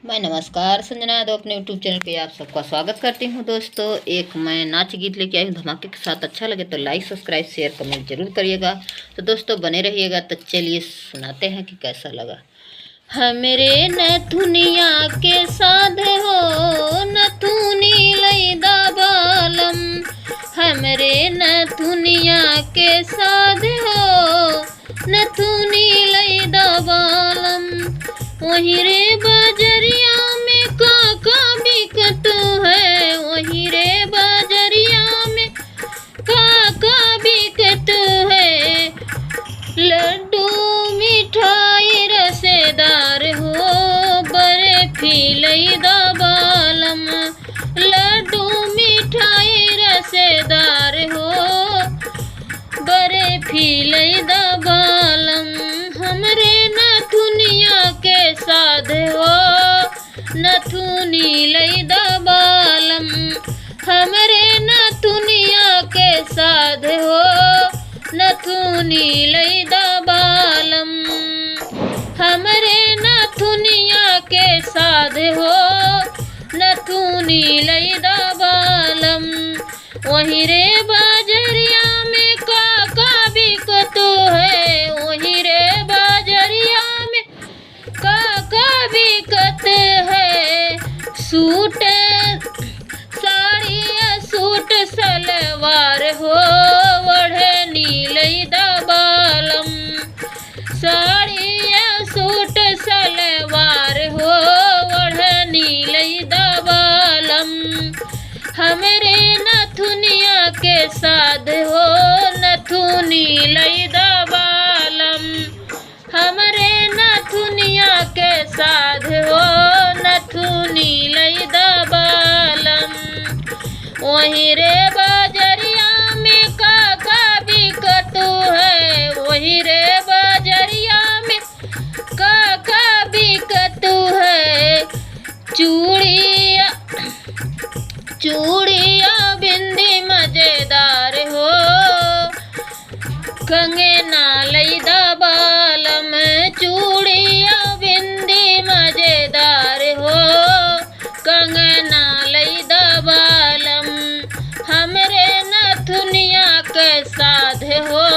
मैं नमस्कार संजना यादव अपने यूट्यूब चैनल पे आप सबका स्वागत करती हूँ। दोस्तों, एक मैं नाच गीत लेके आई हूँ धमाके के साथ। अच्छा लगे तो लाइक सब्सक्राइब शेयर कमेंट जरूर करिएगा। तो दोस्तों बने रहिएगा। तो चलिए सुनाते हैं कि कैसा लगा। हमरे नथुनिया के साध हो नथुनी लैदा बालम, हमरे नथुनिया के साध हो नथुनी लैदा बालम। वहीं रे बजरिया में काका बिकत है, वहीं रे बजरिया में काका बिकत है। लड्डू मिठाई रसेदार हो बर्फी लैदा बालम, लड्डू मिठाई रसेदार हो बर्फी लैदा बालम। हमरे नथुनिया के साध हो नथुनी लैदा बालम, हमरे नथुनिया के साध हो नथुनी लैदा बालम। हमरे नथुनिया के साध हो नथुनी लैदा बालम। वहीं रे बाजरिया में काका बिकत है, वहीं रे बाजरिया में काका बिकत है। सूट साड़ी सूट सलवार हो ओढ़नी लैदा बालम, साड़ी सूट सलवार हो ओढ़नी लैदा बालम। हमरे नथुनिया के साध हो नथुनी लैदा बालम, हमरे नथुनिया के साध हो नथुनी लैदा बालम। वहीं रे बाजरिया में काका बिकत है, वहीं रे बाजरिया में काका बिकत है। चूड़िया चूड़िया बिंदी मजेदार हो कंगना लैदा बालम, चूड़िया बिंदी मजेदार हो कंगना लैदा बालम। हमरे नथुनिया के साध हो